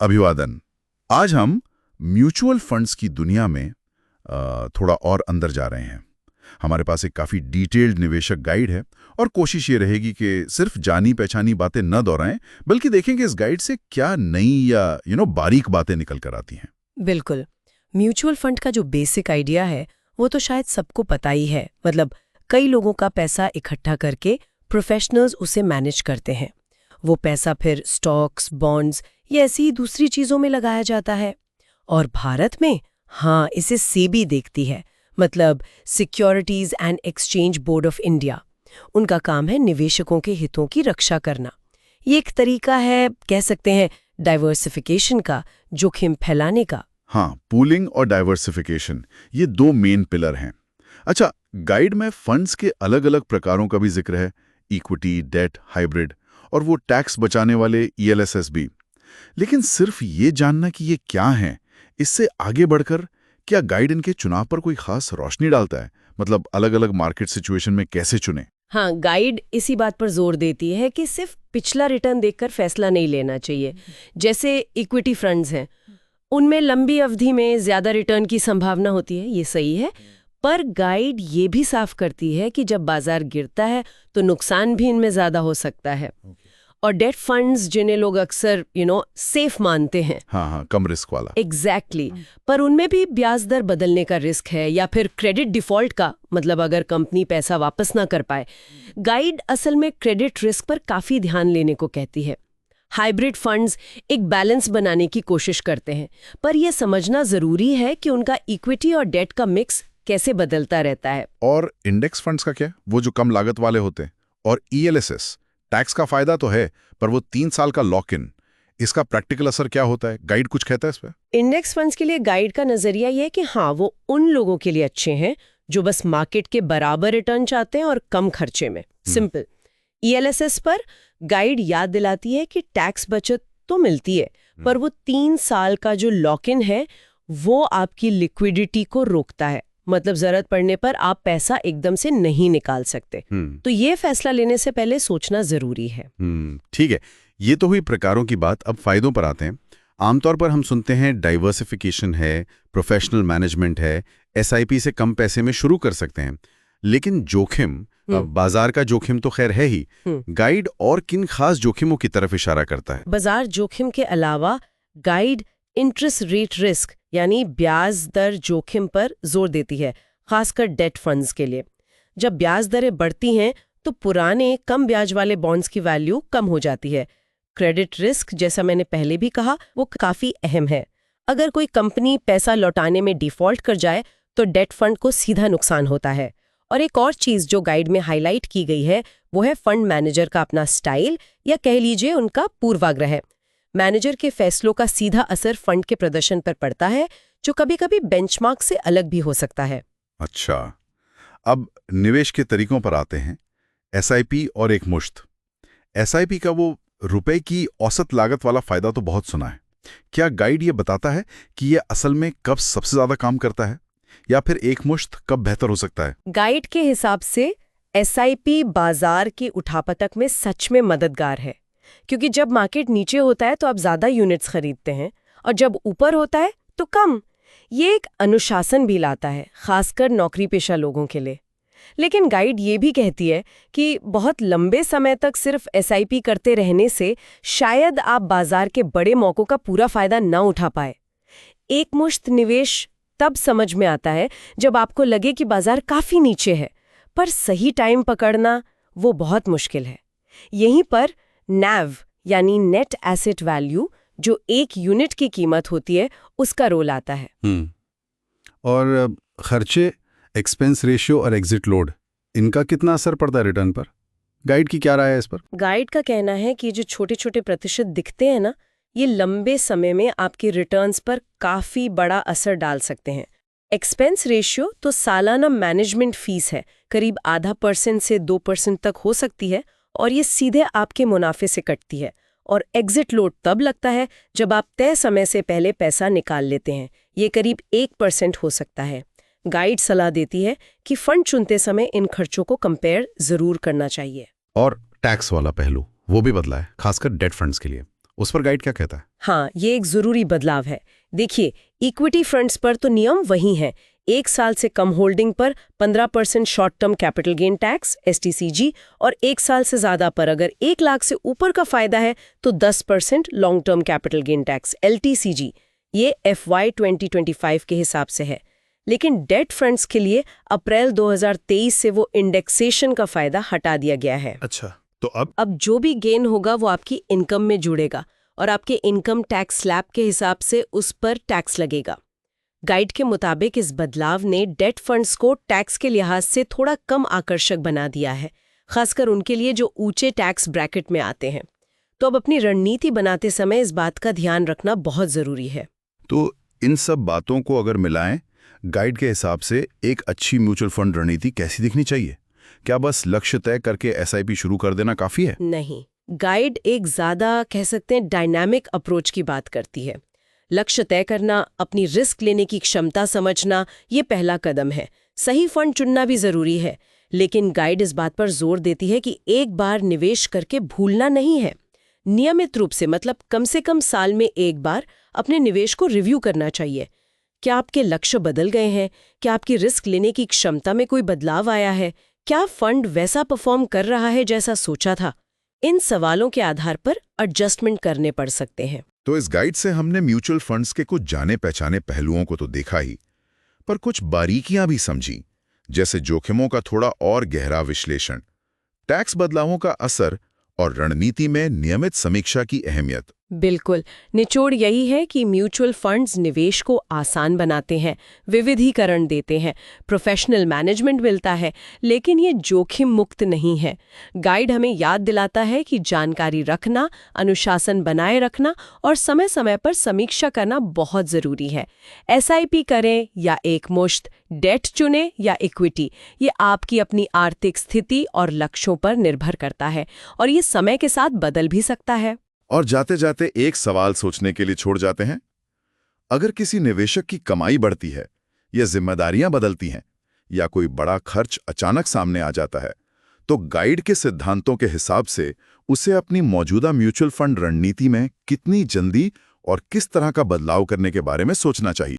अभिवादन। आज हम म्यूचुअल फंड्स की दुनिया में थोड़ा और अंदर जा रहे हैं। हमारे पास एक काफ़ी डिटेल्ड निवेशक गाइड है और कोशिश ये रहेगी कि सिर्फ जानी पहचानी बातें न दोहराएं, बल्कि देखें कि इस गाइड से क्या नई या बारीक बातें निकल कर आती हैं। बिल्कुल। म्यूचुअल फंड का जो बेसिक आइडिया है वो तो शायद सबको पता ही है। मतलब कई लोगों का पैसा इकट्ठा करके प्रोफेशनल्स उसे मैनेज करते हैं। वो पैसा फिर स्टॉक्स, बॉन्ड्स या ऐसी दूसरी चीजों में लगाया जाता है। और भारत में हाँ, इसे सेबी देखती है, मतलब securities and exchange board of India. उनका काम है निवेशकों के हितों की रक्षा करना। ये एक तरीका है, कह सकते हैं, डाइवर्सिफिकेशन का, जोखिम फैलाने का। हाँ, पूलिंग और डाइवर्सिफिकेशन, ये दो मेन पिलर हैं। अच्छा, गाइड में फंड्स के अलग अलग प्रकारों का भी जिक्र है, इक्विटी, डेट, हाइब्रिड और वो टैक्स बचाने वाले ELSS भी। लेकिन सिर्फ ये जानना कि ये क्या है, इससे आगे बढ़कर क्या गाइड इनके चुनाव पर कोई खास रोशनी डालता है? मतलब अलग अलग मार्केट सिचुएशन में कैसे चुने? हाँ, गाइड इसी बात पर जोर देती है कि सिर्फ पिछला रिटर्न देखकर फैसला नहीं लेना चाहिए। जैसे इक्विटी फंड्स हैं, उनमें लंबी अवधि में ज्यादा रिटर्न की संभावना होती है, ये सही है। पर गाइड ये भी साफ करती है कि जब बाजार गिरता है तो नुकसान भी इनमें ज्यादा हो सकता है। और डेट फंड्स, जिन्हें लोग अक्सर सेफ मानते हैं, हाँ, कम रिस्क वाला। एग्जैक्टली पर उनमें भी ब्याज दर बदलने का रिस्क है या फिर क्रेडिट डिफॉल्ट का, मतलब अगर कंपनी पैसा वापस ना कर पाए। गाइड असल में क्रेडिट रिस्क पर काफी ध्यान लेने को कहती है। हाइब्रिड फंड्स एक बैलेंस बनाने की कोशिश करते हैं, पर यह समझना जरूरी है कि उनका इक्विटी और डेट का मिक्स कैसे बदलता रहता है। और इंडेक्स फंड्स का क्या? वो जो कम लागत वाले होते हैं। और ELSS, टैक्स का फायदा तो है, पर वो 3 साल का लॉक इन, इसका प्रैक्टिकल असर क्या होता है? गाइड कुछ कहता है इस पे? इंडेक्स फंड्स के लिए गाइड का नजरिया यह है कि हाँ, वो उन लोगों के लिए अच्छे हैं जो बस मार्केट के बराबर रिटर्न चाहते हैं और कम खर्चे में। सिंपल। ELSS पर गाइड याद दिलाती है कि टैक्स बचत तो मिलती है, पर वो 3 साल का जो लॉक इन है वो आपकी लिक्विडिटी को रोकता है। मतलब जरूरत पड़ने पर आप पैसा एकदम से नहीं निकाल सकते। तो ये फैसला लेने से पहले सोचना जरूरी है। ठीक है, ये तो हुई प्रकारों की बात। अब फायदों पर आते हैं। आमतौर पर हम सुनते हैं डाइवर्सिफिकेशन है, प्रोफेशनल मैनेजमेंट है, SIP से कम पैसे में शुरू कर सकते हैं। लेकिन जोखिम, बाजार का जोखिम तो खैर है ही। गाइड और किन खास जोखिमों की तरफ इशारा करता है? बाजार जोखिम के अलावा गाइड इंटरेस्ट रेट रिस्क यानी ब्याज दर जोखिम पर जोर देती है, खासकर डेट फंड्स के लिए। जब ब्याज दरें बढ़ती हैं तो पुराने कम ब्याज वाले बॉन्ड्स की वैल्यू कम हो जाती है। क्रेडिट रिस्क, जैसा मैंने पहले भी कहा, वो काफी अहम है। अगर कोई कंपनी पैसा लौटाने में डिफॉल्ट कर जाए तो डेट फंड को सीधा नुकसान होता है। और एक और चीज जो गाइड में हाईलाइट की गई है वो है फंड मैनेजर का अपना स्टाइल, या कह लीजिए उनका पूर्वाग्रह। मैनेजर के फैसलों का सीधा असर फंड के प्रदर्शन पर पड़ता है, जो कभी-कभी बेंचमार्क से अलग भी हो सकता है। अच्छा, अब निवेश के तरीकों पर आते हैं। SIP और एक मुश्त। SIP का वो रुपए की औसत लागत वाला फायदा तो बहुत सुना है। क्या गाइड ये बताता है कि ये असल में कब सबसे ज्यादा काम करता है, या फिर एक मुश्त कब बेहतर हो सकता है? गाइड के हिसाब से SIP बाजार की उठापटक में सच में मददगार है, क्योंकि जब मार्केट नीचे होता है तो आप ज्यादा यूनिट्स खरीदते हैं और जब ऊपर होता है तो कम। ये एक अनुशासन भी लाता है, खासकर नौकरी पेशा लोगों के लिए। लेकिन गाइड ये भी कहती है कि बहुत लंबे समय तक सिर्फ SIP करते रहने से शायद आप बाजार के बड़े मौकों का पूरा फायदा न उठा पाए। एक मुश्त निवेश तब समझ में आता है जब आपको लगे कि बाजार काफी नीचे है, पर सही टाइम पकड़ना वो बहुत मुश्किल है। यहीं पर NAV यानी नेट एसेट वैल्यू, जो एक यूनिट की कीमत होती है, उसका रोल आता है। और खर्चे, एक्सपेंस रेशियो और एग्जिट लोड, इनका कितना असर पड़ता है रिटर्न पर? गाइड की क्या राय है इस पर? गाइड का कहना है कि जो छोटे छोटे प्रतिशत दिखते हैं ना, ये लंबे समय में आपके रिटर्न्स पर काफी बड़ा असर डाल सकते हैं। एक्सपेंस रेशियो तो सालाना मैनेजमेंट फीस है, करीब 0.5% से 2% तक हो सकती है, और ये सीधे आपके मुनाफे से कटती है। और एग्जिट लोड तब लगता है जब आप तय समय से पहले पैसा निकाल लेते हैं, ये करीब 1% हो सकता है। गाइड सलाह देती है कि फंड चुनते समय इन खर्चों को कंपेयर जरूर करना चाहिए। और टैक्स वाला पहलू वो भी बदला है, खासकर डेट फंड्स के लिए। उस पर गाइड क्या कहता है? हाँ, ये एक जरूरी बदलाव है। देखिए, इक्विटी फंड्स पर तो नियम वही हैं। 1 साल से कम होल्डिंग पर 15% short term capital gain tax STCG, और 1 साल से ज्यादा पर अगर 1 लाख से ऊपर का फायदा है तो 10% long term capital gain tax LTCG। ये FY 2025 के हिसाब से है। लेकिन डेट फंड्स के लिए अप्रैल 2023 से वो इंडेक्सेशन का फायदा हटा दिया गया है। अच्छा, तो अब जो भी गेन होगा वो आपकी इनकम में जुड़ेगा और आपके इनकम टैक्स स्लैब के हिसाब से उस पर टैक्स लगेगा। गाइड के मुताबिक इस बदलाव ने डेट फंड्स को टैक्स के लिहाज से थोड़ा कम आकर्षक बना दिया है, खासकर उनके लिए जो ऊंचे टैक्स ब्रैकेट में आते हैं। तो अब अपनी रणनीति बनाते समय इस बात का ध्यान रखना बहुत जरूरी है। तो इन सब बातों को अगर मिलाएं, गाइड के हिसाब से एक अच्छी म्यूचुअल फंड रणनीति कैसी दिखनी चाहिए? क्या बस लक्ष्य तय करके SIP शुरू कर देना काफी है? नहीं, गाइड एक ज्यादा कह सकते हैं डायनामिक अप्रोच की बात करती है। लक्ष्य तय करना, अपनी रिस्क लेने की क्षमता समझना, ये पहला कदम है। सही फंड चुनना भी जरूरी है, लेकिन गाइड इस बात पर जोर देती है कि एक बार निवेश करके भूलना नहीं है। नियमित रूप से, मतलब कम से कम साल में एक बार अपने निवेश को रिव्यू करना चाहिए। क्या आपके लक्ष्य बदल गए हैं? क्या आपकी रिस्क लेने की क्षमता में कोई बदलाव आया है? क्या फंड वैसा परफॉर्म कर रहा है जैसा सोचा था? इन सवालों के आधार पर एडजस्टमेंट करने पड़ सकते हैं। तो इस गाइड से हमने म्यूचुअल फंड्स के कुछ जाने पहचाने पहलुओं को तो देखा ही, पर कुछ बारीकियां भी समझी, जैसे जोखिमों का थोड़ा और गहरा विश्लेषण, टैक्स बदलावों का असर और रणनीति में नियमित समीक्षा की अहमियत। बिल्कुल, निचोड़ यही है कि म्यूचुअल फंड्स निवेश को आसान बनाते हैं, विविधीकरण देते हैं, प्रोफेशनल मैनेजमेंट मिलता है, लेकिन ये जोखिम मुक्त नहीं है। गाइड हमें याद दिलाता है कि जानकारी रखना, अनुशासन बनाए रखना और समय समय पर समीक्षा करना बहुत जरूरी है। SIP करें या एकमुश्त, डेट चुने या इक्विटी, ये आपकी अपनी आर्थिक स्थिति और लक्ष्यों पर निर्भर करता है और ये समय के साथ बदल भी सकता है। और जाते जाते एक सवाल सोचने के लिए छोड़ जाते हैं। अगर किसी निवेशक की कमाई बढ़ती है या जिम्मेदारियां बदलती हैं या कोई बड़ा खर्च अचानक सामने आ जाता है, तो गाइड के सिद्धांतों के हिसाब से उसे अपनी मौजूदा म्यूचुअल फंड रणनीति में कितनी जल्दी और किस तरह का बदलाव करने के बारे में सोचना चाहिए।